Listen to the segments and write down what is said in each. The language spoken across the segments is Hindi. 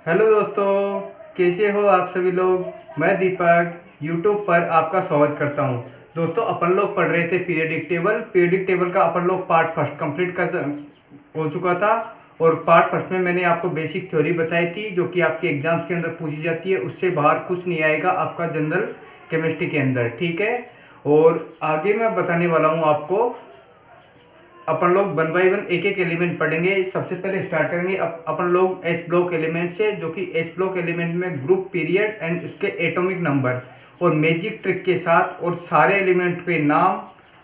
हेलो दोस्तों, कैसे हो आप सभी लोग। मैं दीपक यूट्यूब पर आपका स्वागत करता हूं। दोस्तों, अपन लोग पढ़ रहे थे पीरियडिक टेबल का अपन लोग पार्ट फर्स्ट कंप्लीट कर हो चुका था। और पार्ट फर्स्ट में मैंने आपको बेसिक थ्योरी बताई थी जो कि आपके एग्जाम्स के अंदर पूछी जाती है। उससे बाहर कुछ नहीं आएगा आपका जनरल केमिस्ट्री के अंदर, ठीक है। और आगे मैं बताने वाला हूँ आपको, अपन लोग वन बाई वन एक एक एलिमेंट पढ़ेंगे। सबसे पहले स्टार्ट करेंगे अपन लोग एस ब्लॉक एलिमेंट से, जो कि एस ब्लॉक एलिमेंट में ग्रुप, पीरियड एंड उसके एटॉमिक नंबर और मैजिक ट्रिक के साथ और सारे एलिमेंट के नाम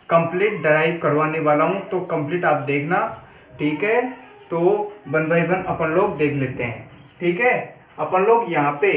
कंप्लीट डराइव करवाने वाला हूं। तो कंप्लीट आप देखना, ठीक है। तो वन बाई वन अपन लोग देख लेते हैं, ठीक है। अपन लोग यहाँ पे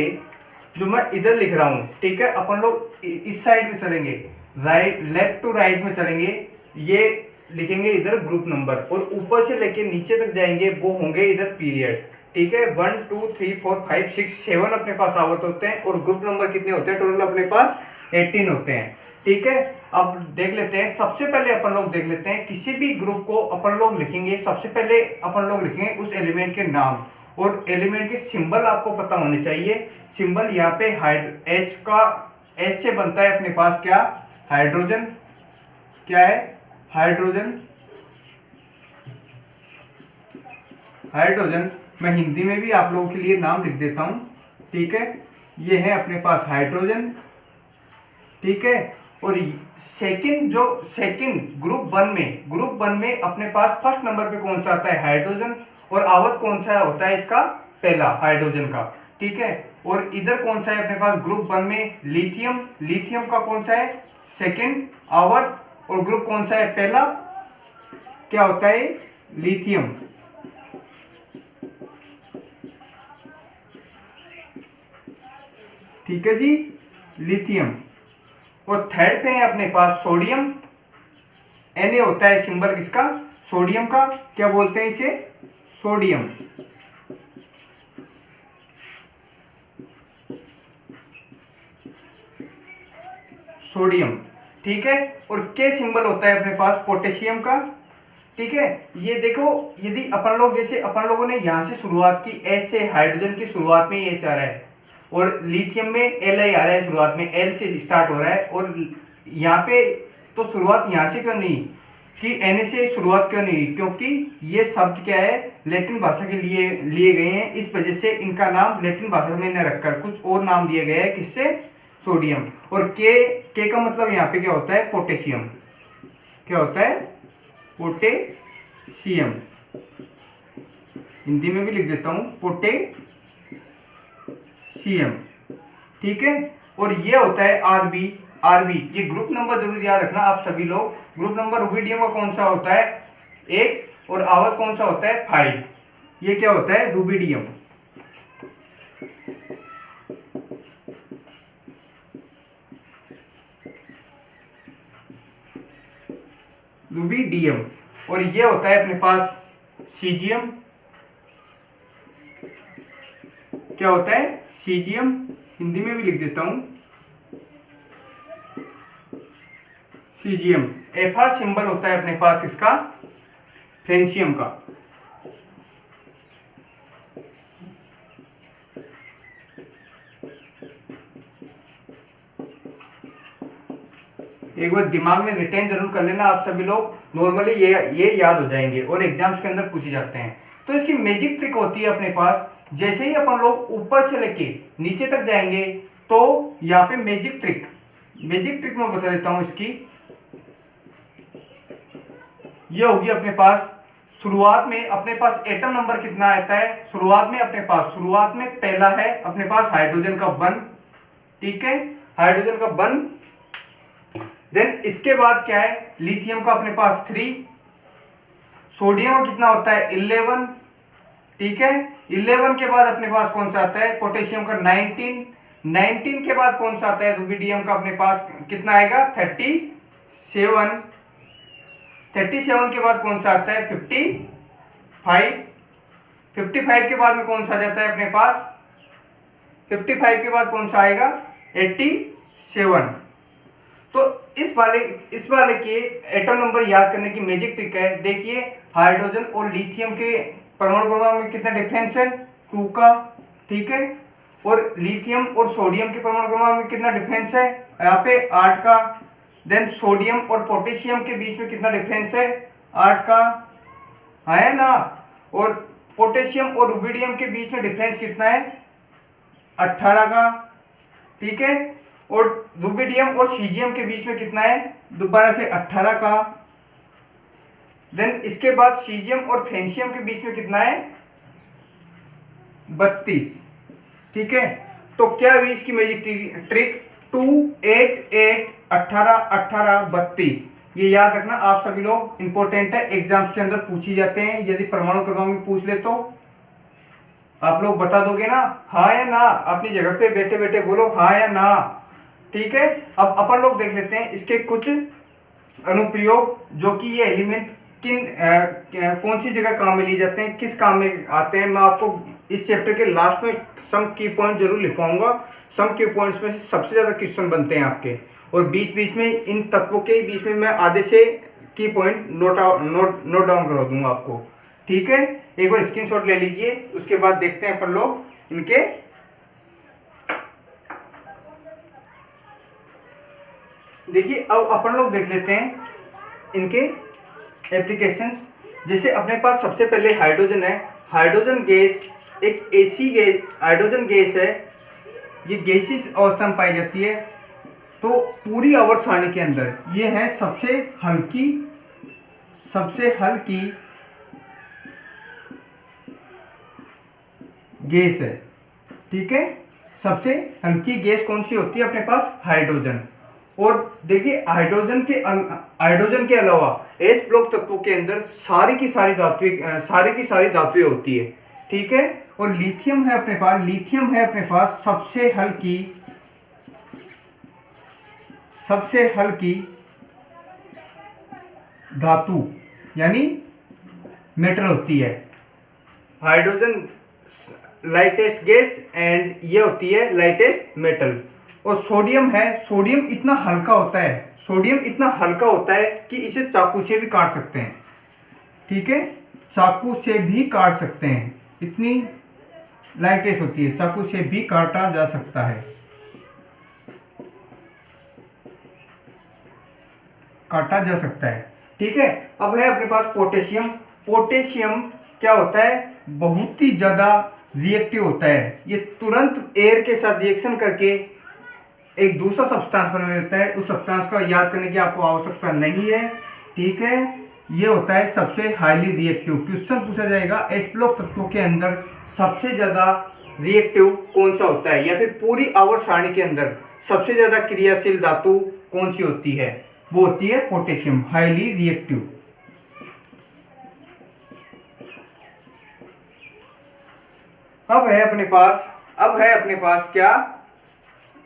जो मैं इधर लिख रहा हूँ, ठीक है, अपन लोग इस साइड में चलेंगे, राइट लेफ्ट टू राइट में चलेंगे। ये लिखेंगे इधर ग्रुप नंबर और ऊपर से लेके नीचे तक जाएंगे वो होंगे इधर पीरियड, ठीक है। 1 2 3 4 5 6 7 अपने पास आवत होते हैं और ग्रुप नंबर कितने होते हैं टोटल अपने पास 18 होते हैं, ठीक है। अब देख लेते हैं, सबसे पहले अपन लोग देख लेते हैं किसी भी ग्रुप को अपन लोग लिखेंगे। सबसे पहले अपन लोग लिखेंगे उस एलिमेंट के नाम और एलिमेंट के सिंबल आपको पता होने चाहिए। सिंबल यहाँ पे एच का, एच से बनता है अपने पास क्या, हाइड्रोजन। क्या है, हाइड्रोजन। हाइड्रोजन मैं हिंदी में भी आप लोगों के लिए नाम लिख देता हूं, ठीक है। ये है अपने पास हाइड्रोजन, ठीक है। और सेकंड ग्रुप वन में अपने पास फर्स्ट नंबर पे कौन सा आता है, हाइड्रोजन। और आवत कौन सा होता है इसका, पहला, हाइड्रोजन का, ठीक है। और इधर कौन सा है अपने पास ग्रुप वन में, लिथियम। लिथियम का कौन सा है, सेकंड आवत। और ग्रुप कौन सा है, पहला, क्या होता है, लिथियम, ठीक है जी, लिथियम। और थर्ड पे है अपने पास सोडियम। Na होता है सिंबल किसका, सोडियम का। क्या बोलते हैं इसे, सोडियम, सोडियम, ठीक है। और के सिंबल होता है अपने पास पोटेशियम का, ठीक है। ये देखो, यदि अपन लोग, जैसे अपन लोगों ने यहां से शुरुआत की, एस से, हाइड्रोजन की शुरुआत में एच आ रहा है और लिथियम में एल आई आ रहा है, शुरुआत में एल से स्टार्ट हो रहा है। और यहाँ पे तो शुरुआत यहाँ से क्यों नहीं कि एन से शुरुआत क्यों नहीं, क्योंकि ये शब्द क्या है, लैटिन भाषा के लिए लिए गए हैं। इस वजह से इनका नाम लैटिन भाषा में न रखकर कुछ और नाम दिया गया है, किससे, सोडियम। और के का मतलब यहाँ पे क्या होता है, पोटेशियम। क्या होता है, पोटेशियम। हिंदी में भी लिख देता हूं, पोटेशियम, ठीक है। और ये होता है आरबी। आरबी ये ग्रुप नंबर जरूर याद रखना आप सभी लोग। ग्रुप नंबर रुबिडियम का कौन सा होता है, 1। और आवत कौन सा होता है, 5। ये क्या होता है, रुबिडियम। रुबिडियम। और ये होता है अपने पास सीजियम। क्या होता है, सीजियम। हिंदी में भी लिख देता हूं, सीजियम। एफआर सिंबल होता है अपने पास इसका, फ्रेंशियम का। एक बार दिमाग में रिटेन जरूर कर लेना आप सभी लोग, नॉर्मली ये याद हो जाएंगे और एग्जाम्स के अंदर पूछे जाते हैं। तो इसकी मैजिक ट्रिक होती है अपने पास, जैसे ही अपन लोग ऊपर से लेके नीचे तक जाएंगे तो यहाँ पे मैजिक ट्रिक मैं बता देता हूं इसकी। ये होगी अपने पास, शुरुआत में अपने पास एटम नंबर कितना आता है, शुरुआत में अपने पास, शुरुआत में पहला है अपने पास हाइड्रोजन का 1, ठीक है, हाइड्रोजन का 1। देन इसके बाद क्या है, लिथियम का अपने पास 3, सोडियम का कितना होता है 11, ठीक है। 11 के बाद अपने पास कौन सा आता है, पोटेशियम का 19, 19 के बाद कौन सा आता है, रुबिडियम का अपने पास कितना आएगा 37, 37 के बाद कौन सा आता है 55, 55 के बाद में कौन सा आ जाता है अपने पास, 55 के बाद कौन सा आएगा 87। तो इस वाले के एटम नंबर याद करने की मैजिक ट्रिक है। देखिए हाइड्रोजन और लिथियम के परमाणु क्रमांक में कितना डिफरेंस है, 2 का, ठीक है। और लिथियम और सोडियम के परमाणु क्रमांक में कितना डिफरेंस है, यहाँ पे 8 का। देन सोडियम और पोटेशियम के बीच में कितना डिफरेंस है, 8 का, है ना। और पोटेशियम और रुबिडियम के बीच में डिफरेंस कितना है, 18 का, ठीक है। और रुबिडियम और सीजियम के बीच में कितना है, दोबारा से 18 का। देन इसके बाद सीजियम और फ्रेंशियम के बीच में कितना है, 32, ठीक है। तो क्या हुई इसकी मैजिक ट्रिक, 2 8 8 18 18 32। ये याद रखना आप सभी लोग, इंपॉर्टेंट है, एग्जाम्स के अंदर पूछी जाते हैं। यदि परमाणु क्रमांक पूछ ले तो आप लोग बता दोगे ना, हाँ या ना, अपनी जगह पे बैठे बैठे बोलो हाँ या ना, ठीक है। अब अपन लोग देख लेते हैं इसके कुछ अनुप्रयोग, जो कि ये एलिमेंट कौन सी जगह काम में लिए जाते हैं, किस काम में आते हैं। मैं आपको इस चैप्टर के लास्ट में सम की पॉइंट जरूर लिखवाऊंगा। सम के पॉइंट्स में से सबसे ज्यादा क्वेश्चन बनते हैं आपके, और बीच बीच में इन तत्वों के बीच में मैं आधे से की पॉइंट नोट डाउन करवा दूंगा आपको, ठीक है। एक बार स्क्रीनशॉट ले लीजिए, उसके बाद देखते हैं अपन लोग इनके। देखिए अब अपन लोग देख लेते हैं इनके एप्लीकेशंस। जैसे अपने पास सबसे पहले हाइड्रोजन है। हाइड्रोजन गैस एक ऐसी गैस, हाइड्रोजन गैस है, ये गैसीय अवस्था में पाई जाती है। तो पूरी आवर्त सारणी के अंदर ये है सबसे हल्की गैस है, ठीक है। सबसे हल्की गैस कौन सी होती है अपने पास, हाइड्रोजन। और देखिए हाइड्रोजन के अलावा एस ब्लॉक तत्वों के अंदर सारी की सारी धातुएं होती है, ठीक है। और लिथियम है अपने पास सबसे हल्की धातु यानी मेटल होती है। हाइड्रोजन लाइटेस्ट गैस एंड ये होती है लाइटेस्ट मेटल। और सोडियम है, सोडियम इतना हल्का होता है कि इसे चाकू से भी काट सकते हैं, ठीक है। चाकू से भी काट सकते हैं, इतनी लाइटेस्ट होती है, चाकू से भी काटा जा सकता है, ठीक है। अब है अपने पास पोटेशियम क्या होता है, बहुत ही ज्यादा रिएक्टिव होता है। ये तुरंत एयर के साथ रिएक्शन करके एक दूसरा सब्सटेंस बना लेता है। उस सब्सटेंस का याद करने की आपको आवश्यकता नहीं है, ठीक है। ये होता है सबसे हाईली रिएक्टिव। क्वेश्चन पूछा जाएगा एस ब्लॉक तत्वों के अंदर सबसे ज्यादा रिएक्टिव कौन सा होता है, या फिर पूरी आवर्त सारणी के अंदर सबसे ज्यादा क्रियाशील धातु कौन सी होती है, वो होती है पोटेशियम, हाईली रिएक्टिव। अब है अपने पास क्या,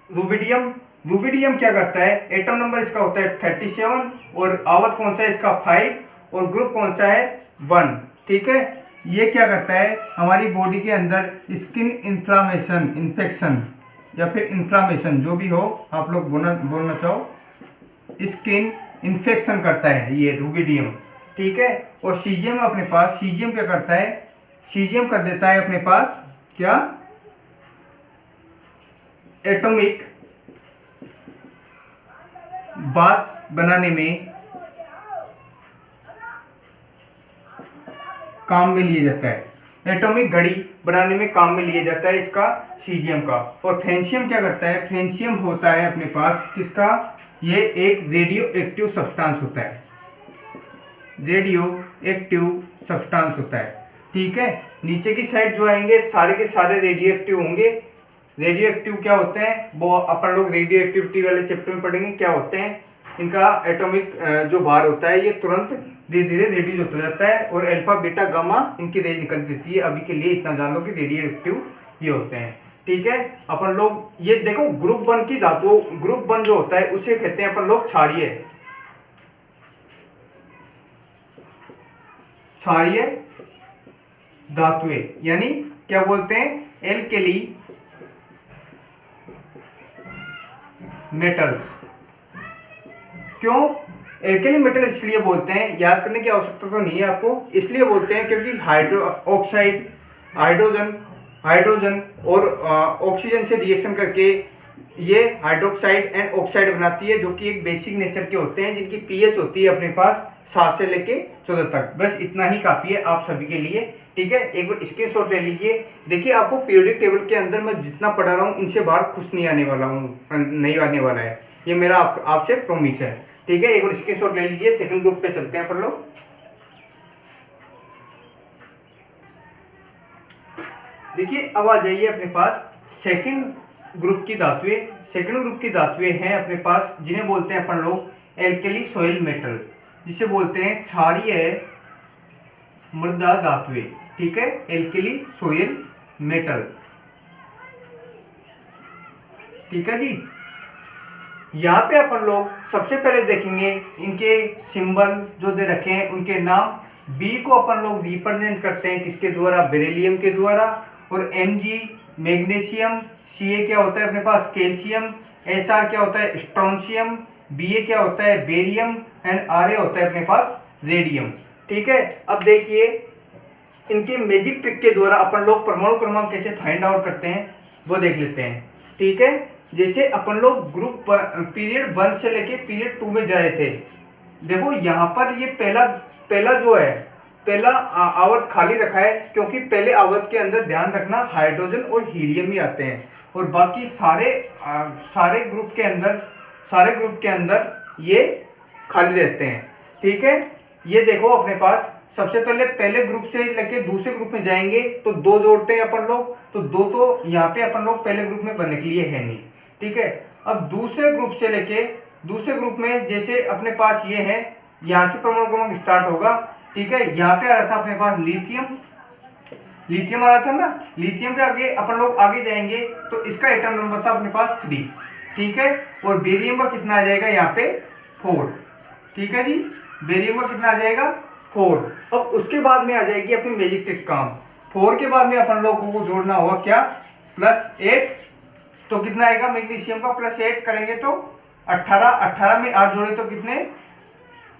रुबिडियम क्या करता है, एटम नंबर इसका होता है 37 और आवत कौन सा है इसका 5 और ग्रुप कौन सा है 1, ठीक है। ये क्या करता है, हमारी बॉडी के अंदर स्किन इन्फेक्शन या फिर इन्फ्लामेशन जो भी हो आप लोग बोलना चाहो, स्किन इन्फेक्शन करता है ये रुबिडियम, ठीक है। और सीजियम अपने पास, सीजियम क्या करता है, सीजियम कर देता है अपने पास क्या, एटॉमिक बाथ बनाने में काम में लिए जाता है, एटॉमिक घड़ी बनाने में काम में लिए जाता है इसका, सीजियम का। और फ्रेंशियम क्या करता है, फ्रेंशियम होता है अपने पास किसका, ये एक रेडियो एक्टिव सब्सटेंस होता है, ठीक है। नीचे की साइड जो आएंगे सारे के सारे रेडियो एक्टिव होंगे। रेडियो एक्टिव क्या होते हैं, वो अपन लोग रेडियो एक्टिविटी वाले चैप्टर में पढ़ेंगे क्या होते हैं। इनका एटॉमिक जो भार होता है ये तुरंत धीरे धीरे रेड्यूस होता जाता है, और अल्फा बीटा गामा इनकी रेंज निकल देती है। अभी के लिए इतना जान लो कि रेडियो एक्टिव ये होते हैं, ठीक है। अपन लोग ये देखो ग्रुप 1 की धातु, ग्रुप 1 जो होता है उसे कहते हैं अपन लोग क्षारीय धातुएं, यानी क्या बोलते हैं, एल्केली मेटल्स। क्यों एल्केली मेटल इसलिए बोलते हैं, याद करने की आवश्यकता तो नहीं है आपको, इसलिए बोलते हैं क्योंकि हाइड्रोजन हाइड्रोजन और ऑक्सीजन से रिएक्शन करके ये हाइड्रोक्साइड एंड ऑक्साइड बनाती है, जो कि एक बेसिक नेचर के होते हैं, जिनकी पीएच होती है अपने पास 7 से लेके 14 तक। बस इतना ही काफ़ी है आप सभी के लिए। ठीक है, एक बार स्क्रीनशॉट ले लीजिए। देखिए, आपको पीरियोडिक टेबल के अंदर मैं जितना पढ़ा रहा हूँ इनसे बाहर कुछ नहीं आने वाला हूँ, नहीं आने वाला है, ये मेरा आपसे प्रॉमिस है। ठीक है, एक बार स्क्रीनशॉट ले लीजिए। सेकंड ग्रुप पे चलते हैं अपन लोग। देखिए, अब आ जाइए अपने पास सेकंड ग्रुप की धातुएं। सेकंड ग्रुप की धातुएं हैं अपने पास जिन्हें बोलते हैं अपन लोग एल्कली सॉइल मेटल, जिसे बोलते हैं क्षारीय मृदा धातुएं। ठीक है, एल्कली सॉइल मेटल। ठीक है जी। यहाँ पे अपन लोग सबसे पहले देखेंगे इनके सिंबल जो दे रखे हैं, उनके नाम। बी को अपन लोग रिप्रेजेंट करते हैं किसके द्वारा? बेरिलियम के द्वारा। और Mg मैग्नीशियम, Ca क्या होता है अपने पास? कैल्शियम। Sr क्या होता है? स्ट्रोंशियम। Ba क्या होता है? बेरियम। एंड Ra होता है अपने पास रेडियम। ठीक है, अब देखिए इनके मैजिक ट्रिक के द्वारा अपन लोग परमाणु क्रमांक कैसे फाइंड आउट करते हैं वो देख लेते हैं। ठीक है, जैसे अपन लोग ग्रुप पीरियड 1 से लेके पीरियड 2 में जाए थे। देखो यहाँ पर ये पहला जो है, पहला आवर्त खाली रखा है, क्योंकि पहले आवर्त के अंदर ध्यान रखना हाइड्रोजन और हीलियम ही आते हैं, और बाकी सारे ग्रुप के अंदर ये खाली रहते हैं। ठीक है, ये देखो अपने पास सबसे पहले ग्रुप से लेके दूसरे ग्रुप में जाएंगे तो 2 जोड़ते हैं अपन लोग, तो 2 तो यहाँ पे अपन लोग पहले ग्रुप में बनने के लिए है नहीं। ठीक है, अब दूसरे ग्रुप में जैसे अपने पास ये है, यहाँ से परमाणु क्रमांक स्टार्ट होगा। ठीक है, यहाँ पे आ रहा था अपने पास लिथियम आ रहा था ना। लिथियम के आगे अपन लोग आगे जाएंगे तो इसका एटम नंबर था अपने पास 3। ठीक है, और बेरियम का कितना आ जाएगा यहाँ पे? 4। ठीक है जी, बेरियम का कितना आ जाएगा? 4। अब उसके बाद में आ जाएगी अपनी मैजिक ट्रिक काम। 4 के बाद में अपन लोगों को जोड़ना होगा क्या? +8। तो कितना आएगा मैग्नीशियम का? +8 करेंगे तो 18 में 8 जोड़े तो कितने?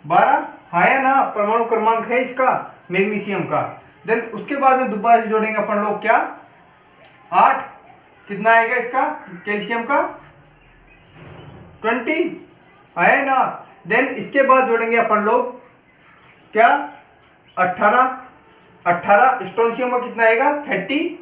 12। हाँ या ना? परमाणु क्रमांक है इसका मैग्नीशियम का। देन उसके बाद में दोबारा से जोड़ेंगे अपन लोग क्या? 8। कितना आएगा इसका कैल्शियम का? 20। है ना? देन इसके बाद जोड़ेंगे अपन लोग क्या? 18 स्ट्रोंशियम का कितना आएगा? 38।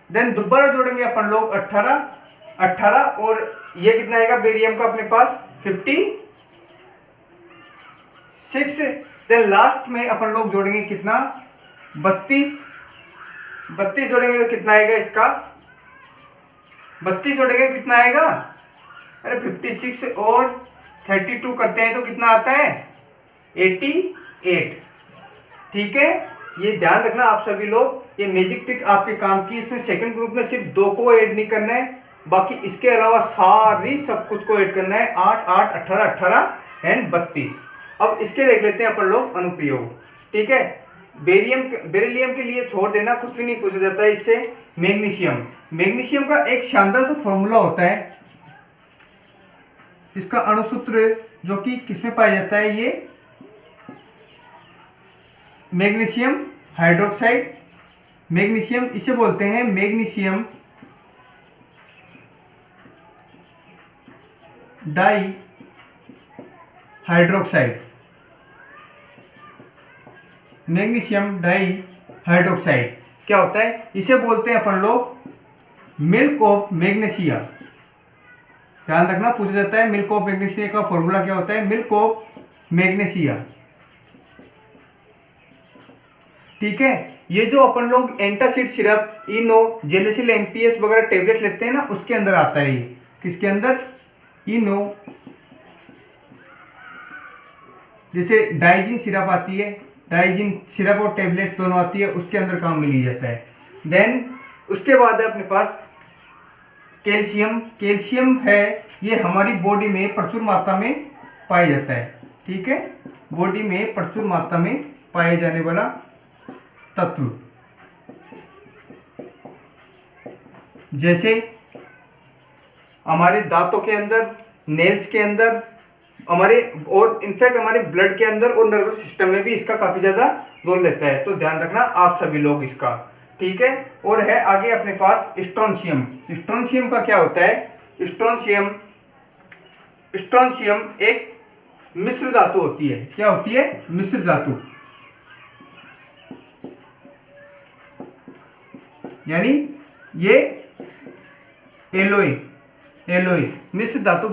देन दोबारा जोड़ेंगे अपन लोग 18 और ये कितना आएगा बेरियम का अपने पास? 56। देन लास्ट में अपन लोग जोड़ेंगे कितना? 32 जोड़ेंगे तो कितना आएगा इसका? 32 जोड़ेंगे कितना आएगा? अरे 56 और 32 करते हैं तो कितना आता है? 88। ठीक है, ये ध्यान रखना आप सभी लोग, ये मैजिक ट्रिक आपके काम की। इसमें सेकंड ग्रुप में सिर्फ 2 को ऐड नहीं करना है, बाकी इसके अलावा सब कुछ को ऐड करना है। 8 8 18 एंड 32। अब इसके देख लेते हैं अपन लोग अनुप्रयोग। ठीक है, बेरिलियम के लिए छोड़ देना, कुछ भी नहीं पूछा जाता है इससे। मैग्नीशियम का एक शानदार सा फॉर्मूला होता है, इसका अणुसूत्र जो कि किसमें पाया जाता है? ये मैग्नीशियम हाइड्रोक्साइड। मैग्नीशियम इसे बोलते हैं magnesium dihydroxide. Magnesium dihydroxide क्या होता है? इसे बोलते हैं अपन लोग मिल्क ऑफ मैग्नीशिया। ध्यान रखना, पूछा जाता है मिल्क ऑफ मैग्नीशिया का फॉर्मूला क्या होता है? Milk of magnesia. ठीक है, ये जो अपन लोग एंटासिड सिरप, इनो, जेलिसिल एमपीएस वगैरह टेबलेट लेते हैं ना, उसके अंदर आता है। ये किसके अंदर? इनो, जैसे डाइजिन सिरप आती है, डाइजिन सिरप और टेबलेट दोनों आती है, उसके अंदर काम में लिया जाता है। देन उसके बाद है अपने पास कैल्शियम है, ये हमारी बॉडी में प्रचुर मात्रा में पाया जाता है। ठीक है, बॉडी में प्रचुर मात्रा में पाए जाने वाला तत्व, जैसे हमारे दांतों के अंदर, नेल्स के अंदर हमारे और इनफैक्ट हमारे ब्लड के अंदर और नर्वस सिस्टम में भी इसका काफी ज्यादा रोल रहता है, तो ध्यान रखना आप सभी लोग इसका, ठीक है। और है आगे अपने पास स्ट्रोंशियम। स्ट्रोंशियम का क्या होता है? स्ट्रोंशियम स्ट्रोंशियम एक मिश्र धातु होती है। क्या होती है? मिश्र धातु, यानी ये एलोय मिश्र धातु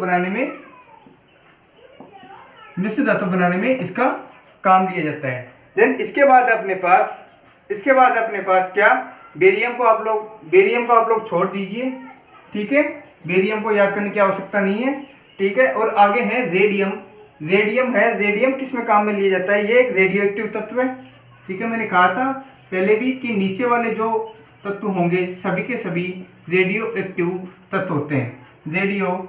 बनाने में इसका काम लिया जाता है। देन इसके बाद अपने पास क्या, बेरियम को आप लोग छोड़ दीजिए, ठीक है। बेरियम को याद करने की आवश्यकता नहीं है, ठीक है। और आगे है रेडियम। रेडियम किस में काम में लिया जाता है? ये एक रेडियो एक्टिव तत्व है, ठीक है। मैंने कहा था पहले भी कि नीचे वाले जो तत्व होंगे सभी के सभी रेडियो एक्टिव तत्व होते हैं। रेडियो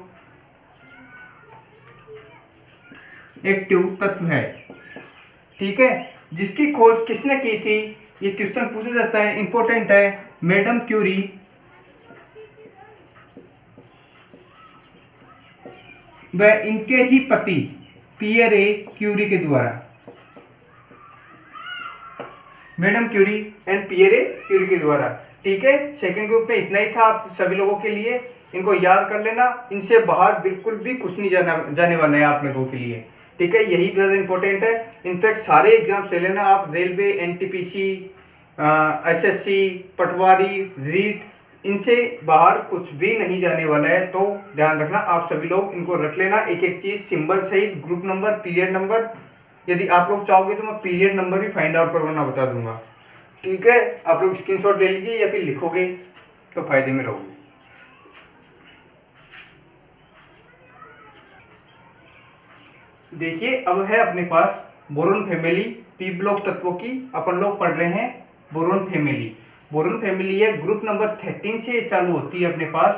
एक्टिव तत्व है, ठीक है। जिसकी खोज किसने की थी? ये क्वेश्चन पूछा जाता है, इंपॉर्टेंट है। मैडम क्यूरी व इनके ही पति पियर ए क्यूरी के द्वारा। Madam Curie and Pierre A Curie के द्वारा, ठीक है। सेकंड ग्रुप में इतना ही था आप सभी लोगों के लिए, इनको याद कर लेना। इनसे बाहर बिल्कुल भी कुछ नहीं जाने वाला है आप लोगों के लिए, ठीक है। यही ज्यादा इंपॉर्टेंट है। इनफैक्ट सारे एग्जाम्स ले लेना आप, रेलवे, एनटीपीसी, एसएससी, पटवारी, रीट, इनसे बाहर कुछ भी नहीं जाने वाला है, तो ध्यान रखना आप सभी लोग, इनको रख लेना एक एक चीज, सिंबल सहित, ग्रुप नंबर, पीरियड नंबर। यदि आप लोग चाहोगे तो मैं पीरियड नंबर भी फाइंड आउट करवाना बता दूंगा, ठीक है। आप लोग स्क्रीनशॉट ले लीजिए या फिर लिखोगे तो फायदे में रहोगे। देखिए अब है अपने पास बोरोन फैमिली, पी ब्लॉक तत्वों की अपन लोग पढ़ रहे हैं। बोरोन फैमिली है, ग्रुप नंबर 13 से चालू होती है अपने पास।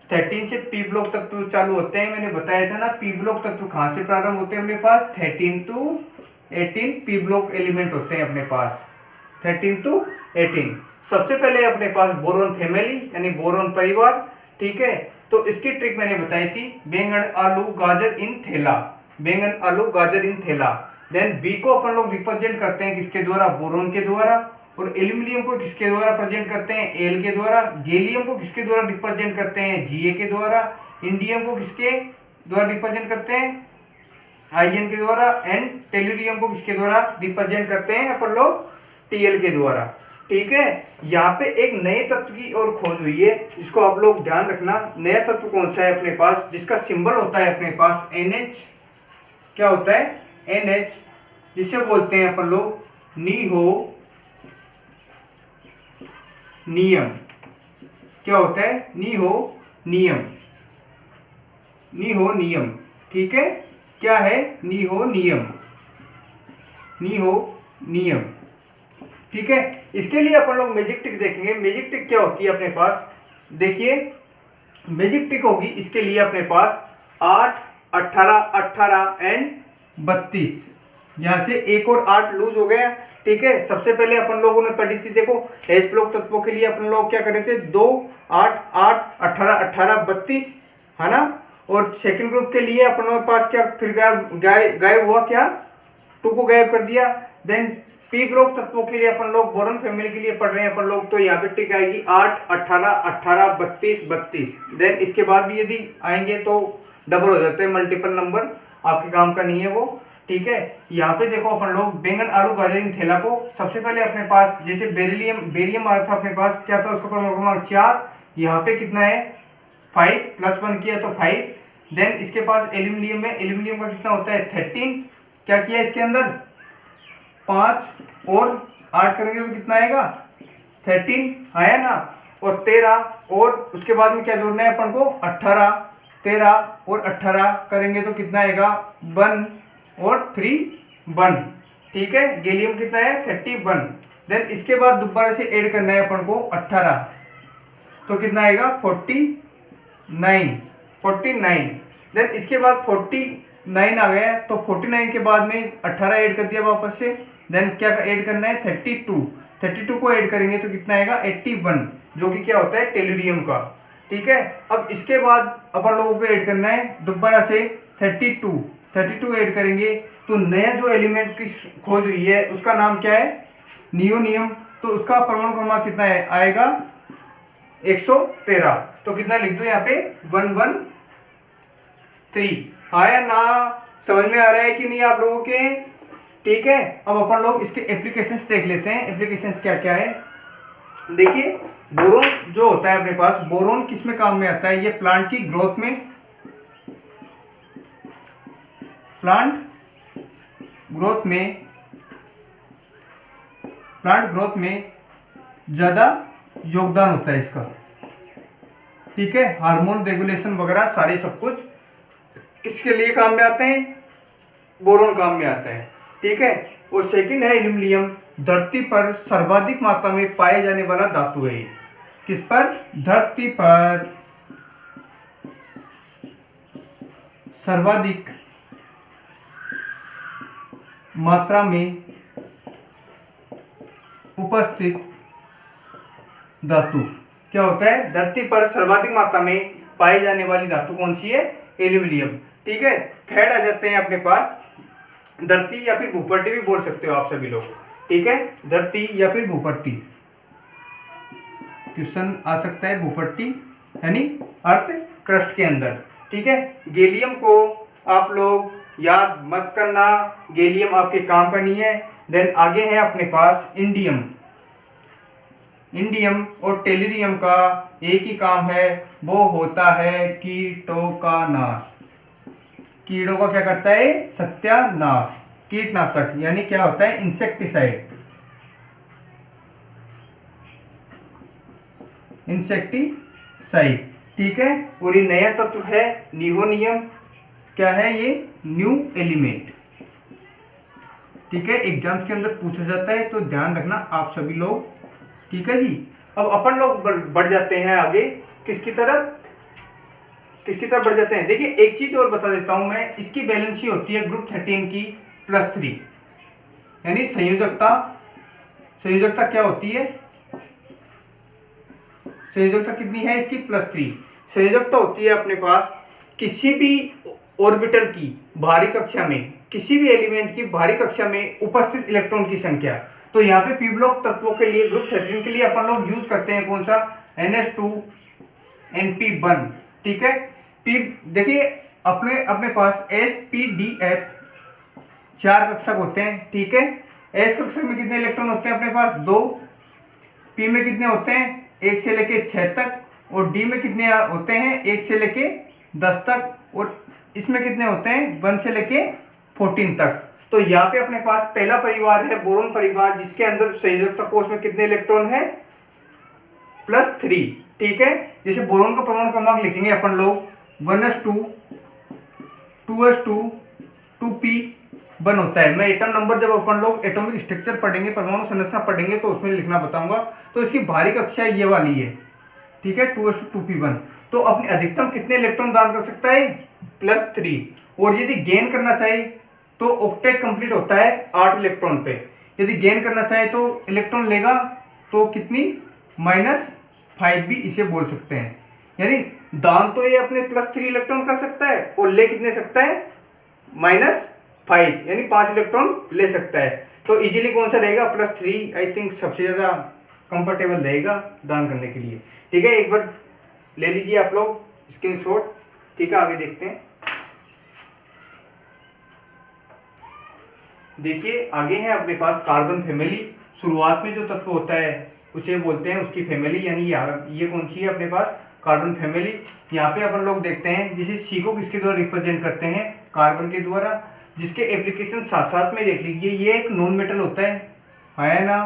13 से पी ब्लॉक तत्व चालू होते हैं। मैंने बताया था ना पी ब्लॉक तत्व कहाँ से प्रारंभ होते हैं अपने पास? 13 to 18 पी ब्लॉक एलिमेंट होते हैं अपने पास, 13 to 18। सबसे पहले अपने पास बोरोन फैमिली यानी बोरोन परिवार, ठीक है। तो इसकी ट्रिक मैंने बताई थी, बैंगन आलू गाजर इन थैला। देन बी को अपन लोग रिप्रेजेंट करते हैं किसके द्वारा? बोरोन के द्वारा। और एल्यूमिनियम को किसके द्वारा प्रेजेंट करते हैं? एल के द्वारा। गैलियम को किसके द्वारा रिप्रेजेंट करते हैं? जीए के द्वारा। इंडियम को किसके द्वारा रिप्रेजेंट करते हैं? आईएन के द्वारा। एंड टेल्यूरियम को किसके द्वारा रिप्रेजेंट करते हैं अपन लोग? टीएल के द्वारा, ठीक है। यहाँ पे एक नए तत्व की और खोज हुई है, इसको आप लोग ध्यान रखना। नया तत्व कौन सा है अपने पास? जिसका सिंबल होता है अपने पास NH। क्या होता है? NH, जिसे बोलते हैं अपन लोग नियम। क्या होता है? नियम, ठीक है। क्या है? नियम, ठीक है। इसके लिए अपन लोग मैजिक ट्रिक देखेंगे। मैजिक ट्रिक क्या होती है अपने पास? देखिए मैजिक ट्रिक होगी इसके लिए अपने पास 8, 18 एंड 32। यहाँ से एक और 8 लूज हो गया, ठीक है। सबसे पहले अपन लोगों ने पढ़ी थी, देखो एच ब्लॉक तत्वों के लिए अपन लोग क्या कर रहे थे? 2, 8, 8, 18, 32, है ना। और सेकंड ग्रुप के लिए अपन लोगों के पास क्या फिर गायब हुआ? क्या? 2 को गायब कर दिया। देन पी ब्लॉक तत्वों के लिए अपन लोग बोरोन फैमिली के लिए पढ़ रहे हैं अपन लोग, तो यहाँ पे ट्रिक आएगी 8, 18, 32। देन इसके बाद भी यदि आएंगे तो डबल हो जाते हैं, मल्टीपल नंबर, आपके काम का नहीं है वो, ठीक है। यहाँ पे देखो अपन लोग बैंगन आलू गाजर इन थैला को सबसे पहले अपने पास जैसे बेरियम आया था अपने पास, क्या था? उसका परमाणु क्रमांक 4। यहाँ पे कितना है? 5 + 1 किया तो 5। देन इसके पास एल्यूमिनियम है, एल्यूमिनियम का कितना होता है? 13। क्या किया इसके अंदर? 5 और 8 करेंगे तो कितना आएगा? 13 आया ना। और 13 और उसके बाद में क्या जोड़ना है अपन को? 18। 13 और 18 करेंगे तो कितना आएगा? 1 और 3 1, ठीक है। गैलियम कितना है? 31। देन इसके बाद दोबारा से ऐड करना है अपन को 18, तो कितना आएगा? 49। देन इसके बाद 49 आ गया, तो 49 के बाद में 18 ऐड कर दिया वापस से। देन क्या ऐड करना है? 32 को ऐड करेंगे तो कितना आएगा? 81, जो कि क्या होता है? टेल्यूरियम का, ठीक है। अब इसके बाद अपन लोगों को ऐड करना है दोबारा से 32, 32 ऐड करेंगे तो नया जो एलिमेंट की खोज हुई है उसका नाम क्या है, नियोनियम। तो उसका परमाणु क्रमांक कितना है आएगा 113। तो कितना लिख दो यहाँ पे 113। आया ना, समझ में आ रहा है कि नहीं आप लोगों के? ठीक है, अब अपन लोग इसके एप्लीकेशंस देख लेते हैं। एप्लीकेशंस क्या क्या है देखिए। बोरोन जो होता है अपने पास, बोरोन किस में काम में आता है, ये प्लांट की ग्रोथ में, प्लांट ग्रोथ में ज्यादा योगदान होता है इसका। ठीक है, हार्मोन रेगुलेशन वगैरह सारे सब कुछ किसके लिए काम में आते हैं, बोरोन काम में आता है। ठीक है, और सेकंड है एल्यूमिनियम, धरती पर सर्वाधिक मात्रा में पाए जाने वाला धातु है। किस पर, धरती पर सर्वाधिक मात्रा में उपस्थित धातु क्या होता है, धरती पर सर्वाधिक मात्रा में पाई जाने वाली धातु कौन सी है, एल्यूमिनियम। ठीक है, थर्ड आ जाते हैं अपने पास धरती या फिर भूपट्टी भी बोल सकते हो आप सभी लोग। ठीक है, धरती या फिर भूपट्टी, क्वेश्चन आ सकता है भूपट्टी यानी अर्थ क्रस्ट के अंदर। ठीक है, गैलियम को आप लोग याद मत करना, गैलियम आपके काम का नहीं है। देन आगे है अपने पास इंडियम। इंडियम और टेलुरियम का एक ही काम है, वो होता है कीटों का नाश। कीड़ों का क्या करता है, सत्यानाश। कीटनाशक यानी क्या होता है, इंसेक्टिसाइड, इंसेक्टिसाइड। ठीक है, और ये नया तत्व है नियोनियम। क्या है ये, न्यू एलिमेंट। ठीक है, एग्जाम्स के अंदर पूछा जाता है तो ध्यान रखना आप सभी लोग। ठीक है जी, अब अपन लोग बढ़ जाते हैं आगे किसकी तरफ बढ़ जाते हैं। देखिए एक चीज और बता देता हूं मैं, इसकी वैलेंसी होती है ग्रुप 13 की +3, यानी संयोजकता क्या होती है, संयोजकता कितनी है इसकी, +3। संयोजकता होती है अपने पास किसी भी ऑर्बिटल की भारी कक्षा में, किसी भी एलिमेंट की भारी कक्षा में उपस्थित इलेक्ट्रॉन की संख्या। तो यहाँ पे पी ब्लॉक तत्वों के लिए ग्रुप 13 के लिए अपन लोग यूज करते हैं कौन सा, NH2Np1। ठीक है, पी देखिए अपने पास sp-d-f 4 कक्षक होते हैं। ठीक है, एस कक्षक में कितने इलेक्ट्रॉन होते हैं अपने पास, 2। पी में कितने होते हैं, 1 से लेके 6 तक। और डी में कितने होते हैं, 1 से लेके 10 तक। और इसमें कितने होते हैं, 1 से लेके 14 तक। तो यहाँ पे अपने पास पहला परिवार है बोरोन परिवार, जिसके अंदर संयोजकता कोष में कितने इलेक्ट्रॉन है, +3। ठीक है, जैसे बोरोन का परमाणु क्रमांक लिखेंगे अपन लोग 1s2 2s2 2p1 होता है। मैं एटम नंबर जब अपन लोग एटॉमिक स्ट्रक्चर पढ़ेंगे, परमाणु संरचना पढ़ेंगे तो उसमें लिखना बताऊंगा। तो इसकी भारी कक्षा ये वाली है। ठीक है, 2s2 2p1। तो अपने अधिकतम कितने इलेक्ट्रॉन दान कर सकता है, +3। और यदि गेन करना चाहे तो ऑक्टेट कंप्लीट होता है 8 इलेक्ट्रॉन पे। यदि गेन करना चाहे तो इलेक्ट्रॉन लेगा तो कितनी, -5 भी इसे बोल सकते हैं। यानी दान तो ये अपने +3 इलेक्ट्रॉन कर सकता है और ले कितने सकता है, -5, यानी 5 इलेक्ट्रॉन ले सकता है। तो इजीली कौन सा रहेगा, +3 आई थिंक सबसे ज्यादा कंफर्टेबल रहेगा दान करने के लिए। ठीक है, एक बार ले लीजिए आप लोग स्क्रीनशॉट। ठीक है, आगे देखते हैं। देखिए आगे है अपने पास कार्बन फैमिली। शुरुआत में जो तत्व होता है उसे बोलते हैं उसकी फैमिली, यानी ये कौन सी है अपने पास, कार्बन फैमिली। यहाँ पे अपन लोग देखते हैं जिसे सी को किसके द्वारा रिप्रेजेंट करते हैं, कार्बन के द्वारा, जिसके एप्लीकेशन साथ साथ में देख लीजिए। ये एक नॉन मेटल होता है ना,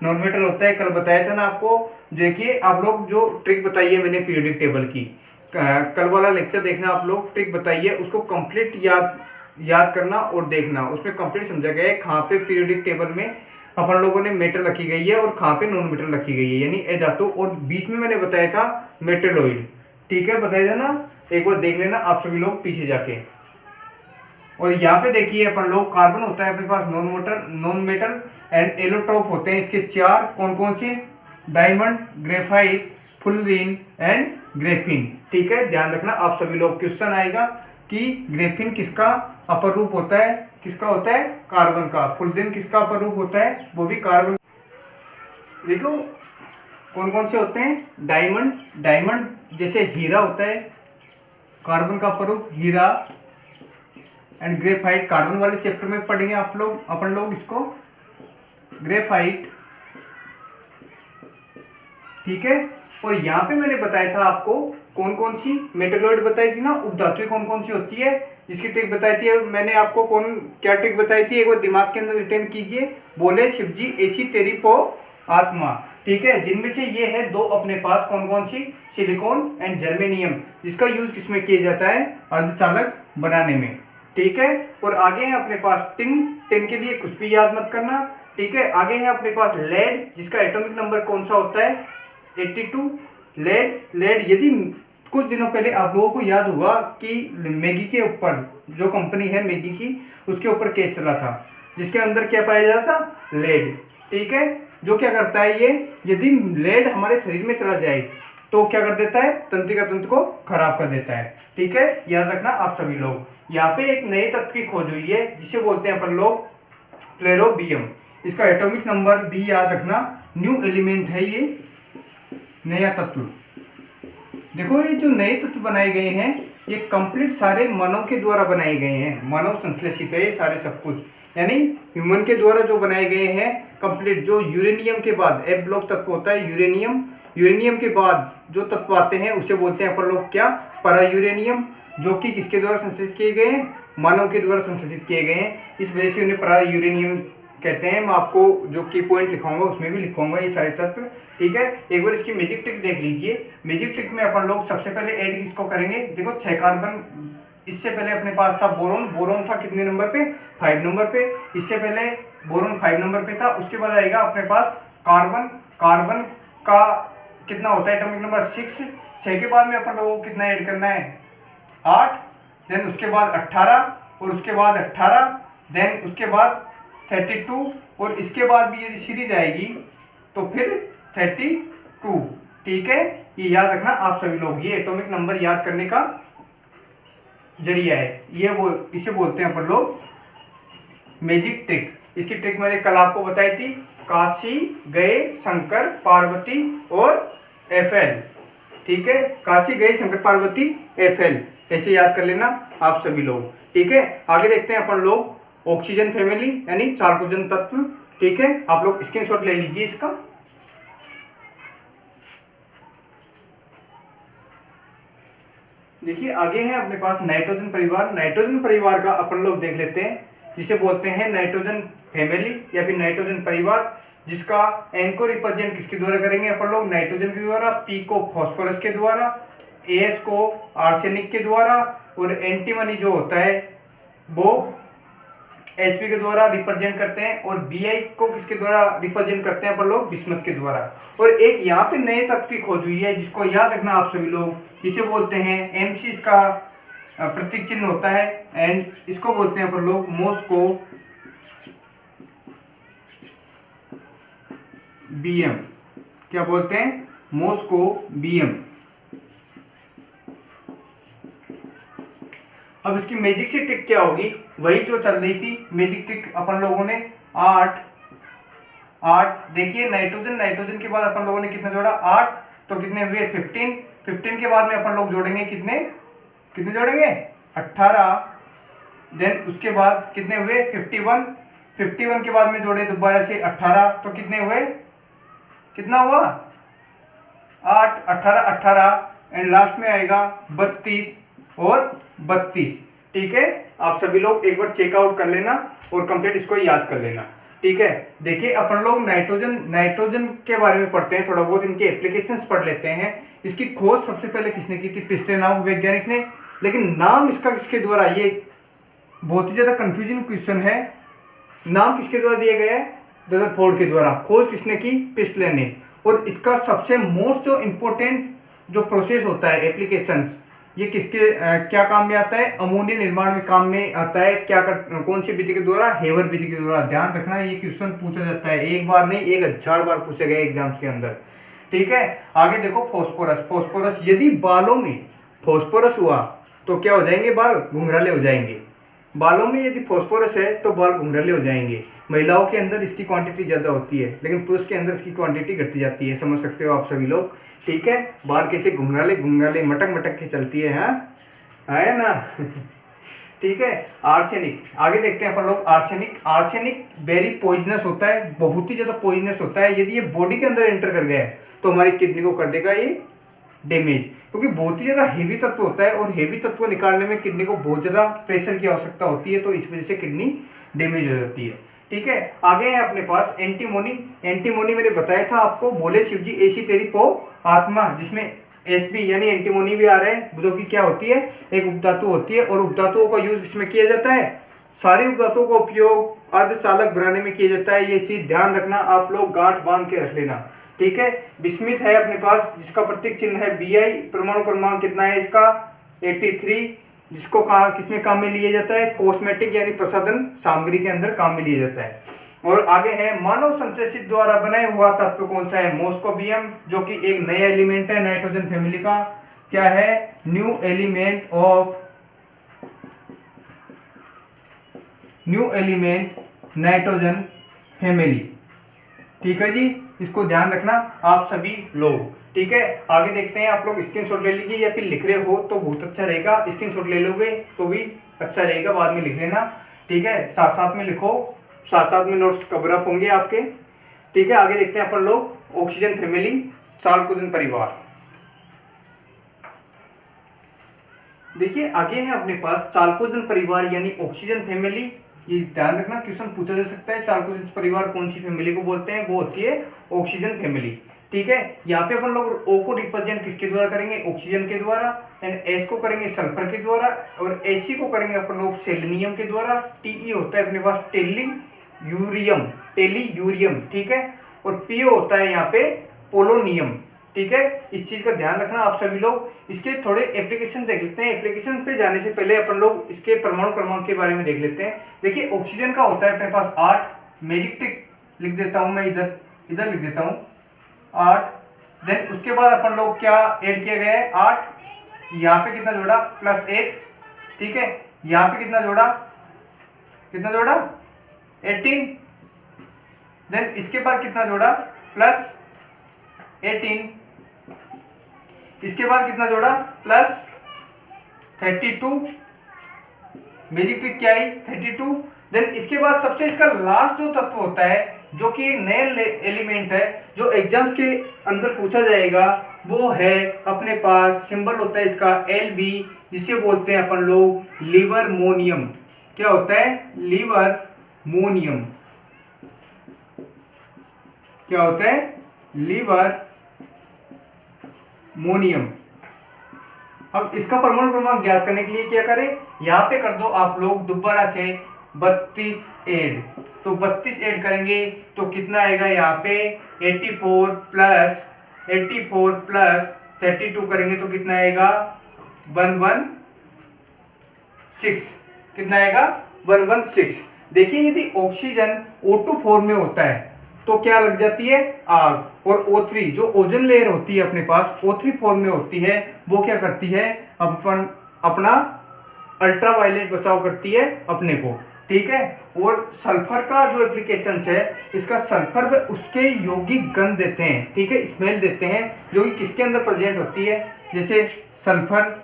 नॉन मेटल होता है, कल बताया था ना आपको। देखिए आप लोग जो ट्रिक बताई है मैंने पीरियोडिक टेबल की, कल वाला लेक्चर देखना आप लोग, ट्रिक बताई है उसको कंप्लीट याद करना और देखना, उसमें कंप्लीट समझा गया है कहाँ पे पीरियोडिक टेबल में अपन लोगों ने मेटल रखी गई है और कहाँ पे नॉन मेटल रखी गई है, यानी ए धातु। और बीच में मैंने बताया था मेटेलॉइड। ठीक है, बताया था ना, एक बार देख लेना आप सभी लोग पीछे जाके। और यहाँ पे देखिए अपन लोग कार्बन होता है अपने पास नॉन मेटल एंड एलोट्रोप होते हैं इसके 4, कौन कौन से, diamond, graphite, fullerene and Graafian. ठीक है, ध्यान रखना आप सभी लोग, क्वेश्चन आएगा कि ग्रेफिन किसका अपर रूप होता है, किसका होता है, कार्बन का। फुल्जिन किसका अपर रूप होता है, वो भी कार्बन। देखो कौन कौन से होते हैं, डायमंड जैसे हीरा होता है, कार्बन का अपर रूप हीरा। एंड ग्रेफाइट कार्बन वाले चैप्टर में पढ़ेंगे अपन लोग इसको, ग्रेफाइट, ठीक है। और यहाँ पे मैंने बताया था आपको कौन कौन सी मेटलॉइड बताई थी ना, उपधातुएं कौन कौन सी होती है, जिसकी ट्रिक बताई थी मैंने आपको। क्या ट्रिक बताई थी, एक बार दिमाग के अंदर रिटेन कीजिए। बोले शिवजी ऐसी तेरी पो आत्मा, ठीक है। जिनमें से ये है दो अपने पास, कौन कौन सी, सिलिकॉन एंड जर्मेनियम, जिसका यूज किसमें किया जाता है, अर्धचालक बनाने में, ठीक है। और आगे है अपने पास टिन के लिए कुछ भी याद मत करना, ठीक है। आगे है अपने पास लेड, जिसका एटॉमिक नंबर कौन सा होता है, 82। लेड यदि कुछ दिनों पहले आप लोगों को याद होगा कि मैगी के ऊपर, जो कंपनी है मैगी की, उसके ऊपर केस चला था, जिसके अंदर क्या पाया जाता था, लेड, ठीक है। जो क्या करता है ये, यदि लेड हमारे शरीर में चला जाए तो क्या कर देता है, तंत्रिका तंत्र को खराब कर देता है, ठीक है। याद रखना आप सभी लोग। यहाँ पे एक नए तत्व की खोज हुई है जिसे बोलते हैं अपन लोग प्लेरोबियम। इसका एटॉमिक नंबर भी याद रखना, न्यू एलिमेंट है ये, नया तत्व। देखो ये जो नए तत्व बनाए गए हैं ये कंप्लीट सारे मानव के द्वारा बनाए गए हैं, मानव संश्लेषित है ये सारे सब कुछ, यानी ह्यूमन के द्वारा जो बनाए गए हैं कंप्लीट। जो यूरेनियम के बाद एफ ब्लॉक तत्व होता है यूरेनियम के बाद जो तत्व आते हैं उसे बोलते हैं अपन लोग क्या, para यूरेनियम, जो कि किसके द्वारा संश्लेषित किए गए हैं, मानव के द्वारा संश्लेषित किए गए हैं, इस वजह से उन्हें para यूरेनियम कहते हैं। मैं आपको जो की पॉइंट लिखाऊंगा उसमें भी लिखूंगा ये सारे तत्व, ठीक है। एक बार इसकी मैजिक ट्रिक देख लीजिए। मैजिक ट्रिक में अपन लोग सबसे पहले ऐड किसको करेंगे, देखो 6 कार्बन, इससे पहले अपने पास था बोरोन था कितने नंबर पे, 5 नंबर पे। इससे पहले बोरोन 5 नंबर पे था। उसके बाद आएगा अपने पास कार्बन का कितना होता है एटॉमिक नंबर 6। 6 के बाद में अपन लोगों को कितना ऐड करना है, 8। देन उसके बाद 18, और उसके बाद 18, देन उसके बाद 32, और इसके बाद भी यदि सीरीज आएगी तो फिर 32, ठीक है। ये याद रखना आप सभी लोग, ये एटॉमिक नंबर याद करने का जरिया है, इसे बोलते हैं अपन लोग मैजिक ट्रिक। इसकी ट्रिक मैंने कल आपको बताई थी, काशी गए शंकर पार्वती और FL, ठीक है। काशी गए शंकर पार्वती FL, ऐसे याद कर लेना आप सभी लोग, ठीक है। आगे देखते हैं अपन लोग ऑक्सीजन फैमिली यानी चार्कोजन तत्व, ठीक है। आप लोग स्क्रीनशॉट ले लीजिए इसका। देखिए आगे है अपने पास नाइट्रोजन परिवार। नाइट्रोजन परिवार का अपन लोग देख लेते हैं, जिसे बोलते हैं नाइट्रोजन फैमिली या फिर नाइट्रोजन परिवार, जिसका एन को रिप्रेजेंट किसके द्वारा करेंगे अपन लोग, नाइट्रोजन के द्वारा, पी को फॉस्फोरस के द्वारा, एस को आर्सेनिक के द्वारा, और एंटीमनी जो होता है वो Sp के द्वारा रिप्रेजेंट करते हैं, और Bi को किसके द्वारा रिप्रेजेंट करते हैं अपन लोग, बिस्मथ के द्वारा। और एक यहाँ पे नए तत्व की खोज हुई है जिसको याद रखना आप सभी लोग, जिसे बोलते हैं Mc, इसका प्रतीक चिन्ह होता है, एंड इसको बोलते हैं अपन लोग मॉस्को Bm। क्या बोलते हैं, मॉस्को Bm। अब इसकी मैजिक सी ट्रिक क्या होगी, वही जो चल रही थी मैजिक ट्रिक अपन लोगों ने 8 देखिए नाइट्रोजन के बाद अपन लोगों ने कितना जोड़ा, 8, तो कितने हुए 15 के बाद में अपन लोग जोड़ेंगे कितने जोड़ेंगे 18, देन उसके बाद कितने हुए 51 के बाद में जोड़े दोबारा से 18, तो कितने हुए, कितना हुआ 8 18 एंड लास्ट में आएगा 32 और 32, ठीक है। आप सभी लोग एक बार चेकआउट कर लेना और कंप्लीट इसको याद कर लेना, ठीक है। देखिए अपन लोग नाइट्रोजन के बारे में पढ़ते हैं, थोड़ा बहुत इनके एप्लीकेशंस पढ़ लेते हैं। इसकी खोज सबसे पहले किसने की थी, पिस्टे नामक वैज्ञानिक ने, लेकिन नाम इसका किसके द्वारा, ये बहुत ही ज्यादा कंफ्यूजिंग क्वेश्चन है। नाम किसके द्वारा दिया गया है, रदरफोर्ड के द्वारा। खोज किसने की, पिस्टले ने। और इसका सबसे मोस्ट जो इम्पोर्टेंट जो प्रोसेस होता है एप्लीकेशंस, ये किसके क्या काम में आता है, अमोनिया निर्माण में काम में आता है। कौन सी विधि के द्वारा, हेवर विधि के द्वारा। ध्यान रखना ये क्वेश्चन पूछा जाता है, एक बार नहीं 1000 बार पूछे गए एग्जाम्स के अंदर, ठीक है। आगे देखो फॉस्फोरस। यदि बालों में फॉस्फोरस हुआ तो क्या हो जाएंगे, बाल घुंघराले हो जाएंगे। बालों में यदि फॉस्फोरस है तो बाल घुंघराले हो जाएंगे। महिलाओं के अंदर इसकी क्वांटिटी ज़्यादा होती है, लेकिन पुरुष के अंदर इसकी क्वांटिटी घटती जाती है। समझ सकते हो आप सभी लोग, ठीक है। बाल कैसे घुंघराले घुंघराले मटक मटक के चलती है, हाँ है ना। ठीक है। आर्सेनिक, आगे देखते हैं अपन लोग। आर्सेनिक वेरी पॉइजनस होता है, बहुत ही ज़्यादा पॉइजनस होता है। यदि ये बॉडी के अंदर एंटर कर गया है तो हमारी किडनी को कर देगा ये डैमेज, क्योंकि बहुत ही ज़्यादा हेवी तत्व होता है और हेवी तत्व निकालने में किडनी को बहुत ज़्यादा प्रेशर की आवश्यकता होती है, तो इस वजह से किडनी डैमेज हो जाती है। ठीक है। आगे है अपने पास एंटीमोनी मैंने बताया था आपको, बोले शिव जी ऐसी तेरी पो आत्मा, जिसमें एसपी यानी एंटीमोनी भी आ रहा है, जो कि क्या होती है, एक उपधातु होती है। और उपधातुओं का यूज इसमें किया जाता है, सारी उपधातुओं का उपयोग अर्धचालक बनाने में किया जाता है। ये चीज ध्यान रखना, आप लोग गांठ बांध के रख लेना, ठीक है। बिस्मिथ है अपने पास, जिसका प्रतीक चिन्ह है Bi। परमाणु क्रमांक कितना है इसका, 83, जिसको कहा किसमें काम में लिया जाता है, कॉस्मेटिक यानी प्रसाधन सामग्री के अंदर काम में लिया जाता है। और आगे है मानव संश्लेषित द्वारा बनाया हुआ तत्व कौन सा है, मोस्कोबियम, जो कि एक नया एलिमेंट है नाइट्रोजन फैमिली का। क्या है, न्यू एलिमेंट नाइट्रोजन फैमिली। ठीक है जी, इसको ध्यान रखना आप सभी लोग, ठीक है। आगे देखते हैं, आप लोग स्क्रीनशॉट ले लीजिए या फिर लिख रहे हो तो बहुत अच्छा रहेगा, स्क्रीनशॉट ले लोगे तो भी अच्छा रहेगा, बाद में लिख लेना, ठीक है। साथ साथ में लिखो, साथ साथ में नोट्स कवर अप होंगे आपके, ठीक है। आगे देखते हैं अपन लोग ऑक्सीजन फैमिली, चालकोजन परिवार। देखिए आगे है अपने पास चालकोजन परिवार यानी ऑक्सीजन फैमिली। ये ध्यान रखना, क्वेश्चन पूछा जा सकता है, चालकोजन परिवार कौन सी फैमिली को बोलते हैं, वो होती है ऑक्सीजन फैमिली, ठीक है। यहाँ पे अपन लोग O को रिप्रेजेंट किसके द्वारा करेंगे, ऑक्सीजन के द्वारा, एंड S को करेंगे सल्फर के द्वारा, और Ac को करेंगे अपन लोग सेलेनियम के द्वारा। Te होता है अपने पास टेलीयूरियम, ठीक है। और PO होता है यहाँ पे पोलोनियम, ठीक है। इस चीज का ध्यान रखना आप सभी लोग। इसके थोड़े एप्लीकेशन देख लेते हैं। एप्लीकेशन पे जाने से पहले अपन लोग इसके परमाणु क्रमांक के बारे में देख लेते हैं। देखिए ऑक्सीजन का होता है अपने पास 8, मैजिक टिक लिख देता हूं मैं, इधर लिख देता हूं 8। देन उसके बाद अपन लोग क्या ऐड किया गया है, 8, यहाँ पे कितना जोड़ा, +1, ठीक है। यहाँ पे कितना जोड़ा 18। देन इसके बाद कितना जोड़ा, +18। इसके बाद कितना जोड़ा, +32। मैजिक ट्रिक क्या है, 32। देन इसके बाद सबसे इसका लास्ट जो तत्व होता है, जो कि एक नया एलिमेंट है, जो एग्जाम के अंदर पूछा जाएगा, वो है अपने पास सिंबल होता है इसका Lb, जिसे बोलते हैं अपन लोग लिवरमोनियम। क्या होता है, लिवरमोनियम। क्या होता है, लिवरमोनियम। अब इसका परमाणु क्रमांक ज्ञात करने के लिए क्या करें, यहाँ पे कर दो आप लोग दोबारा से 32 ऐड। तो 32 ऐड करेंगे तो कितना आएगा, यहाँ पे 84 प्लस 32 करेंगे तो कितना आएगा, 116। कितना आएगा, 116। देखिए यदि ऑक्सीजन O2 फॉर्म में होता है तो क्या लग जाती है, आग। और O3 जो ओजोन लेयर होती है अपने पास, O3 फॉर्म में होती है, वो क्या करती है, अपना अल्ट्रावायलेट बचाव करती है अपने को, ठीक है। और सल्फर का जो एप्लीकेशन है, इसका सल्फर में उसके यौगिक गंध देते हैं, ठीक है, स्मेल देते हैं, जो कि किसके अंदर प्रेजेंट होती है, जैसे सल्फर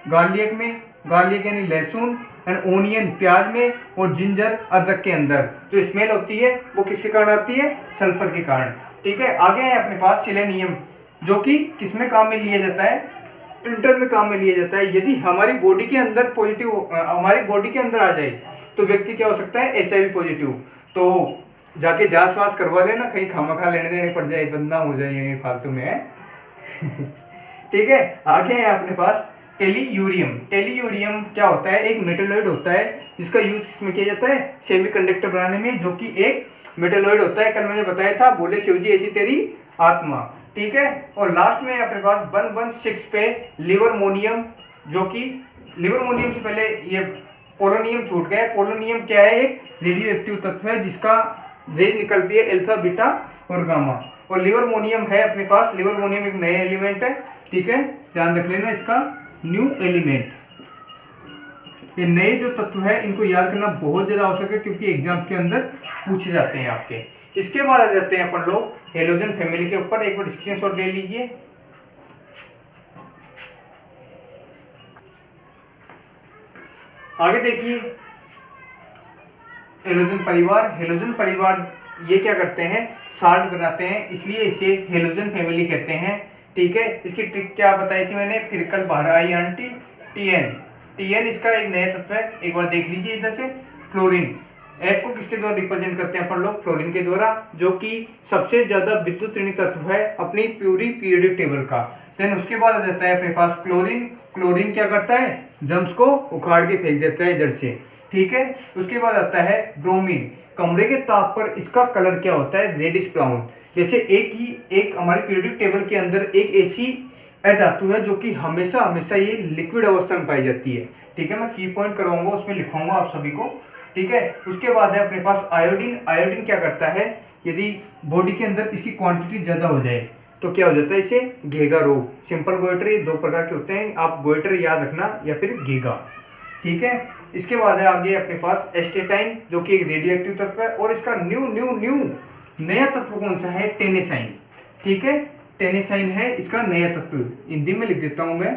गार्लिक में, गार्लिक यानी लहसुन, एंड ओनियन प्याज में, और जिंजर अदरक के अंदर जो स्मेल होती है वो किसके कारण आती है, सल्फर के कारण, ठीक है। आगे है अपने पास सेलेनियम, जो कि किसमें काम में लिया जाता है, प्रिंटर में काम में लिया जाता है। यदि हमारी बॉडी के अंदर हमारी बॉडी के अंदर आ जाए तो व्यक्ति क्या हो सकता है, HIV पॉजिटिव। तो जाके जांच वाच करवा लेना, कहीं खामखा लेने देने पड़ जाए, बदनाम हो जाए फालतू में। ठीक है। आगे है अपने पास टेलीयूरियम क्या होता है, एक मेटेलॉइड होता है, जिसका यूज किसमें किया जाता है, सेमीकंडक्टर बनाने में, जो कि एक मेटेलॉइड होता है। कल मैंने बताया था, बोले शिवजी ऐसी तेरी आत्मा, ठीक है। और लास्ट में अपने पास 116 पे लिवरमोनियम, जो कि लिवरमोनियम से पहले ये पोलोनियम छूट गया। पोलोनियम क्या है, एक रेडियो एक्टिव तत्व है, जिसका रेज निकलती है अल्फा, बीटा और गामा। और लिवरमोनियम है अपने पास, लिवरमोनियम एक नया एलिमेंट है, ठीक है, ध्यान रख लेना इसका, न्यू एलिमेंट, ये नए जो तत्व है इनको याद करना बहुत ज़्यादा आवश्यक है, क्योंकि एग्जाम के अंदर पूछे जाते हैं आपके। इसके बाद आ जाते हैं अपन लोग हेलोजन फैमिली के ऊपर। एक बार स्क्रीनशॉट ले लीजिए। आगे देखिए हेलोजन परिवार ये क्या करते हैं, साल्ट बनाते हैं, इसलिए इसे हेलोजन फैमिली कहते हैं। ठीक है, इसकी ट्रिक क्या बताई थी मैंने, फिर कल बाहर आई आंटी। टीएन इसका एक नया तत्व है, एक बार देख लीजिए इधर से। फ्लोरीन एफ को किसके द्वारा रिप्रेजेंट करते हैं अपन लोग, फ्लोरीन के द्वारा, जो कि सबसे ज्यादा विद्युत ऋणी तत्व है अपनी पूरी पीरियोडिक टेबल का। देन उसके बाद आ जाता है अपने पास क्लोरीन क्या करता है, जम्स को उखाड़ के फेंक देता है जड़ से। ठीक है, उसके बाद आता है ब्रोमीन। कमरे के ताप पर इसका कलर क्या होता है, रेडिश ब्राउन। जैसे एक हमारी पीरियोडिक टेबल के अंदर एक ऐसी धातु है जो कि हमेशा ये लिक्विड अवस्था में पाई जाती है। ठीक है, मैं की पॉइंट करवाऊंगा, उसमें लिखवाऊंगा आप सभी को। ठीक है, उसके बाद है अपने पास आयोडीन क्या करता है, यदि बॉडी के अंदर इसकी क्वांटिटी ज्यादा हो जाए तो क्या हो जाता है, इसे घेगा रोग। सिंपल गोइटर ये दो प्रकार के होते हैं, आप गोइटर याद रखना या फिर घेगा। ठीक है, इसके बाद है आगे अपने पास एस्टेटाइन, जो कि एक रेडियोएक्टिव तत्व है, और इसका न्यू नया तत्व कौन सा है, टेनेसाइन। ठीक है, टेनेसाइन है इसका नया तत्व, हिंदी में लिख देता हूं मैं,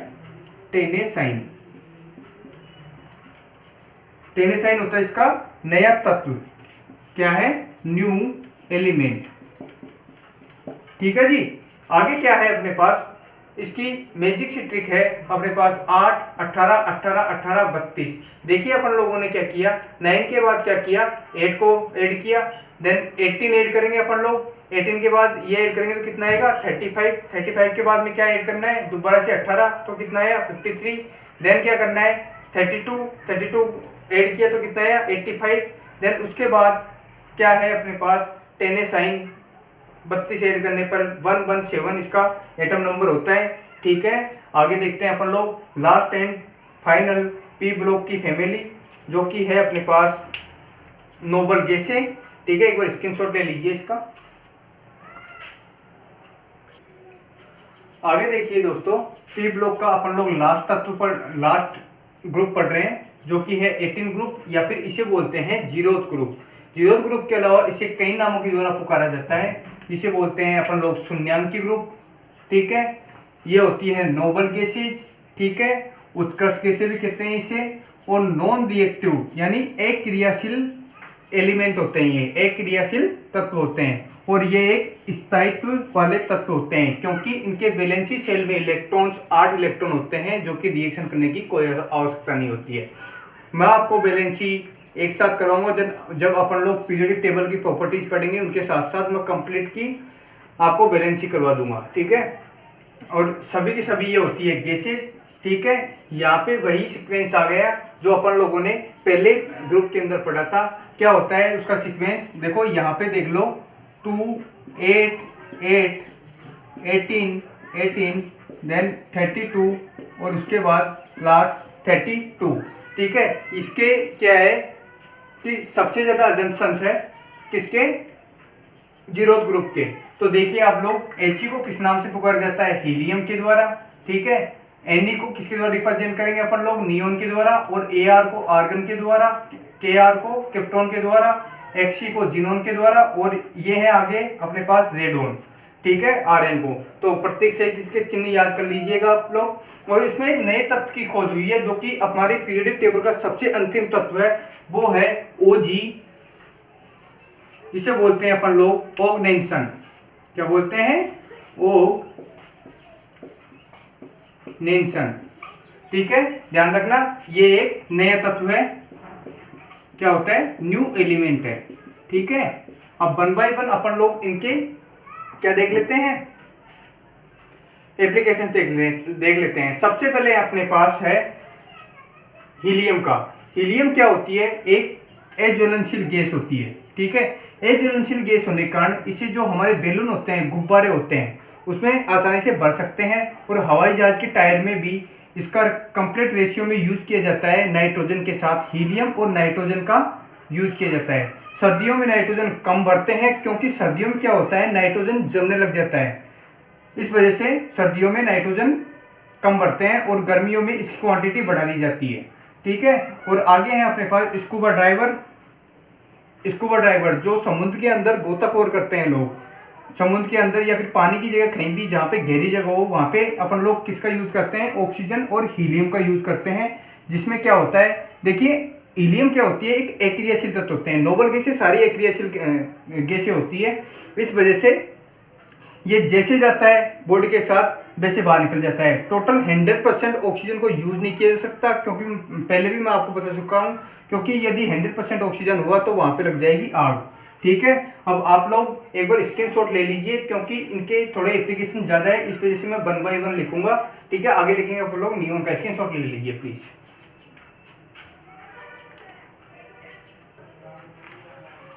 टेनेसाइन होता है इसका नया तत्व, क्या है, न्यू एलिमेंट। ठीक है जी, आगे क्या है अपने पास, इसकी मैजिक सी ट्रिक है अपने पास 8, 18, 18, 18, 32। देखिए अपन लोगों ने क्या किया, 9 के बाद क्या किया, 8 को ऐड किया, देन 18 ऐड करेंगे अपन लोग, 18 के बाद ये ऐड करेंगे तो कितना आएगा 35, 35 के बाद में क्या ऐड करना है, दोबारा से 18 तो कितना आया 53, देन क्या करना है 32 ऐड किया तो कितना आया 85, देन उसके बाद क्या है अपने पास टेनेसाइन, 32 ऐड करने पर 117 इसका एटम नंबर होता है। ठीक है, आगे देखते हैं अपन लोग last and final P block की फैमिली, जो कि है अपने पास नोबल गैसें। ठीक है, एक बार स्क्रीनशॉट ले लीजिए इसका। आगे देखिए दोस्तों, पी ब्लॉक का अपन लोग लास्ट ग्रुप पढ़ रहे हैं, जो कि है 18 ग्रुप, या फिर इसे बोलते हैं जीरोथ ग्रुप। जीरोथ ग्रुप के अलावा इसे कई नामों के द्वारा पुकारा जाता है, जिसे बोलते हैं अपन लोग शून्यांकी ग्रुप। ठीक है, ये होती है नोबल गैसेज। ठीक है, उत्कृष्ट गैसें भी कहते हैं इसे, और नॉन रिएक्टिव यानी अक्रियाशील एलिमेंट होते हैं, ये अक्रियाशील तत्व होते हैं, और ये एक स्थायित्व वाले तत्व होते हैं, क्योंकि इनके वैलेंसी शेल में 8 इलेक्ट्रॉन होते हैं, जो कि रिएक्शन करने की कोई आवश्यकता नहीं होती है। मैं आपको वैलेंसी एक साथ करवाऊंगा जब अपन लोग पीरियोडिक टेबल की प्रॉपर्टीज पढ़ेंगे, उनके साथ साथ मैं कंप्लीट की आपको वैलेंसी करवा दूंगा। ठीक है, और सभी की सभी ये होती है गैसेज। ठीक है, यहाँ पे वही सीक्वेंस आ गया जो अपन लोगों ने पहले ग्रुप के अंदर पढ़ा था। क्या होता है उसका सीक्वेंस, देखो यहाँ पे देख लो, 2, 8, 8, 18, देन 32, और उसके बाद लास्ट 32। ठीक है, इसके क्या है कि सबसे ज्यादा अजम्पशंस है किसके, जीरोथ ग्रुप के। तो देखिए आप लोग, He को किस नाम से पुकारा जाता है, हीलियम के द्वारा। ठीक है, Ne को किसके द्वारा रिप्रेजेंट करेंगे अपन लोग, नियोन के द्वारा, और Ar को आर्गन के द्वारा, Kr को क्रिप्टॉन के द्वारा, Xc को जीनोन के द्वारा, और ये है आगे अपने पास रेडोन। ठीक है, Rn को। तो प्रत्येक से इसके चिन्ह याद कर लीजिएगा आप लोग। और इसमें एक नए तत्व की खोज हुई है, जो कि हमारे पीरियोडिक टेबल का सबसे अंतिम तत्व है, वो है Og, इसे बोलते हैं अपन लोग ओगनेंसन। क्या बोलते हैं, ओगनेंसन। ठीक है, ध्यान रखना, ये एक नया तत्व है, क्या होता है, न्यू एलिमेंट है। ठीक है, अब 1 बाय 1 अपन लोग इनके क्या देख लेते हैं, एप्लीकेशन देख लेते हैं। सबसे पहले अपने पास है हीलियम का। हीलियम क्या होती है, एक अज्वलनशील गैस होती है। ठीक है, अज्वलनशील गैस होने के कारण इसे जो हमारे बैलून होते हैं, गुब्बारे होते हैं, उसमें आसानी से भर सकते हैं, और हवाई जहाज के टायर में भी इसका कंप्लीट रेशियो में यूज किया जाता है। नाइट्रोजन के साथ हीलियम और नाइट्रोजन का यूज किया जाता है। सर्दियों में नाइट्रोजन कम भरते हैं, क्योंकि सर्दियों में क्या होता है, नाइट्रोजन जमने लग जाता है, इस वजह से सर्दियों में नाइट्रोजन कम भरते हैं, और गर्मियों में इसकी क्वांटिटी बढ़ा दी जाती है। ठीक है। और आगे है अपने पास स्कूबा ड्राइवर। स्कूबा ड्राइवर जो समुद्र के अंदर गोताखोर करते हैं लोग, समुद्र के अंदर या फिर पानी की जगह कहीं भी जहाँ पे गहरी जगह हो वहाँ पे अपन लोग किसका यूज करते हैं, ऑक्सीजन और हीलियम का यूज करते हैं। जिसमें क्या होता है, देखिए हीलियम क्या होती है, एक अक्रियाशील तत्व होते हैं। नोबल गैसें सारी अक्रियाशील गैसें होती है। इस वजह से ये जैसे जाता है बॉडी के साथ वैसे बाहर निकल जाता है। टोटल 100% ऑक्सीजन को यूज नहीं किया जा सकता, क्योंकि पहले भी मैं आपको बता चुका हूँ, क्योंकि यदि 100% ऑक्सीजन हुआ तो वहां पे लग जाएगी आग। ठीक है, अब आप लोग एक बार स्क्रीनशॉट ले लीजिए, क्योंकि इनके थोड़े एप्लीकेशन ज़्यादा है, इस वजह से मैं 1 बाय 1 लिखूंगा। ठीक है, आगे देखेंगे आप लोग। नियोन का स्क्रीनशॉट ले लीजिए प्लीज़।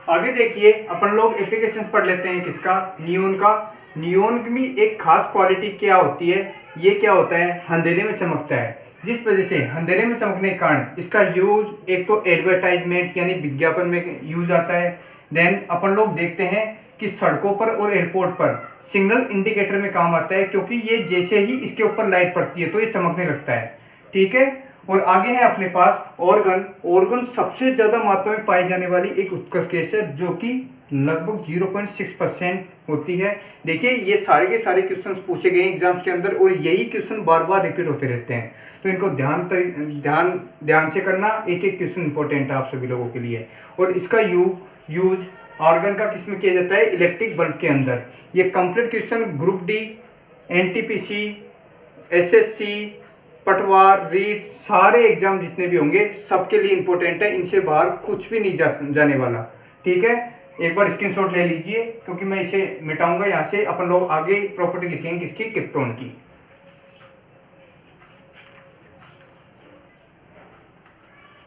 आगे देखिए अपन लोग एप्लीकेशन पढ़ लेते हैं किसका, नियोन का। नियोन की एक खास क्वालिटी क्या होती है, ये क्या होता है, अंधेरे में चमकता है। जिस वजह से अंधेरे में चमकने के कारण इसका यूज एक तो एडवर्टाइजमेंट यानी विज्ञापन में यूज आता है। देन अपन लोग देखते हैं कि सड़कों पर और एयरपोर्ट पर सिग्नल इंडिकेटर में काम आता है, क्योंकि ये जैसे ही इसके ऊपर लाइट पड़ती है तो ये चमकने लगता है। ठीक है, और आगे है अपने पास ऑर्गन। ऑर्गन सबसे ज्यादा मात्रा में पाई जाने वाली एक उत्कर्ष गैस है, जो कि लगभग 0.6% होती है। देखिए ये सारे के सारे क्वेश्चन पूछे गए एग्जाम्स के अंदर, और यही क्वेश्चन बार बार रिपीट होते रहते हैं, तो इनको ध्यान से करना। एक एक क्वेश्चन इंपॉर्टेंट है आप सभी लोगों के लिए। और इसका यूज ऑर्गन का किस में किया जाता है, इलेक्ट्रिक बल्ब के अंदर। ये complete question group D, NTPC, SSC, पटवार, रीट, सारे एग्जाम जितने भी होंगे सबके लिए इंपॉर्टेंट है। इनसे बाहर कुछ भी नहीं जाने वाला। ठीक है, एक बार स्क्रीनशॉट ले लीजिए, क्योंकि मैं इसे मिटाऊंगा यहाँ से। अपन लोग आगे प्रॉपर्टी लिखेंगे किसकी, क्रिप्टॉन की।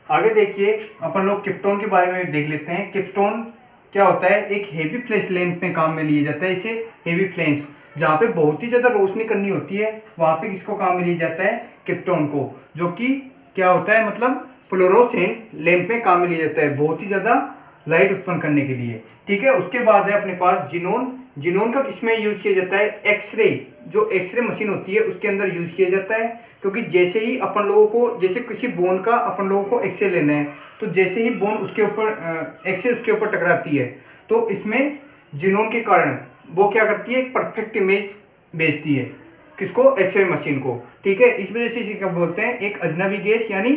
आगे देखिए अपन लोग क्रिप्टॉन के बारे में देख लेते हैं। क्रिप्टॉन क्या होता है, एक हेवी फ्लैश लैंप में काम में लिया जाता है। इसे हेवी फ्लैश जहाँ पे बहुत ही ज्यादा रोशनी करनी होती है वहां पे किसको काम में लिया जाता है, क्रिप्टॉन को, जो कि क्या होता है मतलब फ्लोरोसेंट लैंप में काम में लिया जाता है, बहुत ही ज्यादा लाइट उत्पन्न करने के लिए। ठीक है, उसके बाद है अपने पास जिनोन। जिनोन का किसमें यूज किया जाता है, एक्सरे, जो एक्सरे मशीन होती है उसके अंदर यूज किया जाता है। क्योंकि जैसे ही अपन लोगों को, जैसे किसी बोन का अपन लोगों को एक्सरे लेना है, तो जैसे ही बोन उसके ऊपर एक्सरे उसके ऊपर टकराती है, तो इसमें जिनोन के कारण वो क्या करती है, एक परफेक्ट इमेज भेजती है, किसको, एक्सरे मशीन को। ठीक है, इस वजह से इसे क्या बोलते हैं, एक अजनबी गैस यानी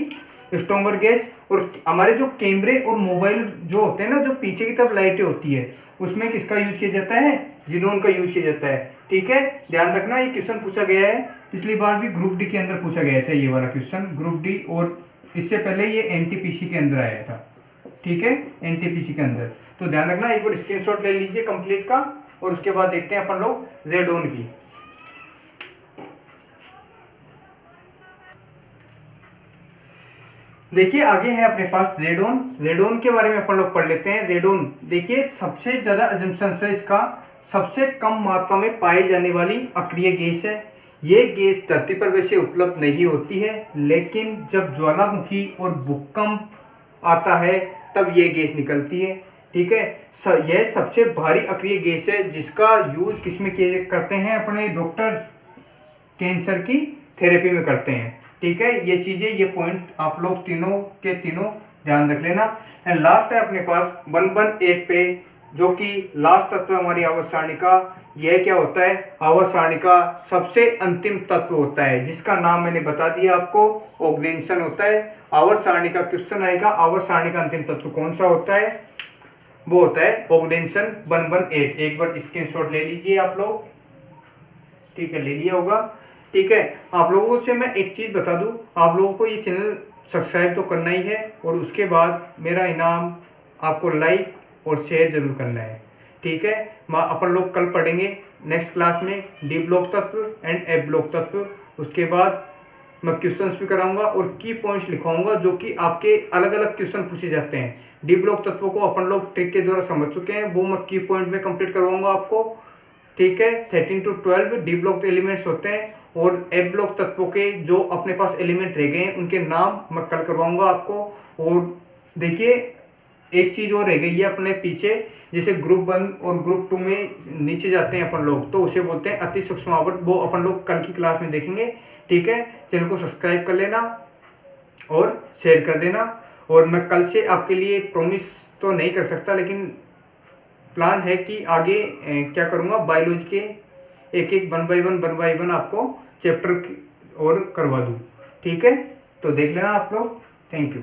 स्टोम्बर गैस। और हमारे जो कैमरे और मोबाइल जो होते हैं ना, जो पीछे की तरफ लाइटें होती है, उसमें किसका यूज किया जाता है, जिनोन का यूज किया जाता है। ठीक है, ध्यान रखना, ये क्वेश्चन पूछा गया है, पिछली बार भी ग्रुप डी के अंदर पूछा गया था ये वाला क्वेश्चन, ग्रुप डी, और इससे पहले ये एनटीपीसी के अंदर आया था। ठीक है, एनटीपीसी के अंदर, तो ध्यान रखना। एक बार स्क्रीनशॉट ले लीजिए कंप्लीट का, और उसके बाद देखते हैं अपन लोग रेडोन की। देखिए आगे है अपने पास रेडोन। रेडोन के बारे में अपन लोग पढ़ लेते हैं। रेडोन देखिए सबसे ज्यादा अजम्पशन है इसका, सबसे कम मात्रा में पाई जाने वाली अक्रिय गैस है। ये गैस धरती पर वैसे उपलब्ध नहीं होती है, लेकिन जब ज्वालामुखी और भूकंप आता है तब ये गैस निकलती है। ठीक है, यह सबसे भारी अक्रिय गैस है, जिसका यूज किसमें किए करते हैं, अपने डॉक्टर कैंसर की थेरेपी में करते हैं। ठीक है, ये चीजें, ये पॉइंट आप लोग तीनों के तीनों ध्यान रख लेना। एंड लास्ट है अपने पास 118 पे, जो कि लास्ट तत्व हमारी आवर्त सारणी का। यह क्या होता है, आवर्त सारणी का सबसे अंतिम तत्व होता है, जिसका नाम मैंने बता दिया आपको, ऑर्गेनाइजेशन होता है। आवर्त सारणी का क्वेश्चन आएगा, आवर्त सारणी का अंतिम तत्व कौन सा होता है, वो होता है ऑर्गेनाइजेशन 118। एक बार स्क्रीनशॉट ले लीजिए आप लोग। ठीक है, ले लिया होगा। ठीक है, आप लोगों से मैं एक चीज बता दूं, आप लोगों को ये चैनल सब्सक्राइब तो करना ही है, और उसके बाद मेरा इनाम आपको लाइक और शेयर जरूर करना है। ठीक है, अपन लोग कल पढ़ेंगे नेक्स्ट क्लास में डी ब्लॉक तत्व एंड एफ ब्लॉक तत्व। उसके बाद मैं क्वेश्चंस भी कराऊंगा और की पॉइंट्स लिखवाऊंगा, जो कि आपके अलग अलग क्वेश्चन पूछे जाते हैं। डी ब्लॉक तत्वों को अपन लोग ट्रिक के द्वारा समझ चुके हैं, वो मैं की पॉइंट में कंप्लीट करवाऊंगा आपको। ठीक है, 13 to 12 डी ब्लॉक एलिमेंट्स होते हैं, और एफ ब्लॉक तत्वों के जो अपने पास एलिमेंट रह गए हैं उनके नाम मैं कल करवाऊंगा आपको। और देखिए एक चीज और रह गई है अपने पीछे, जैसे ग्रुप 1 और ग्रुप 2 में नीचे जाते हैं अपन लोग, तो उसे बोलते हैं अति सूक्ष्म आवृत्त, वो अपन लोग कल की क्लास में देखेंगे। ठीक है, चैनल को सब्सक्राइब कर लेना, और शेयर कर देना। और मैं कल से आपके लिए प्रॉमिस तो नहीं कर सकता, लेकिन प्लान है कि आगे क्या करूँगा, बायोलॉजी के एक एक वन बाई वन आपको चैप्टर और करवा दूँ। ठीक है, तो देख लेना आप लोग। Thank you.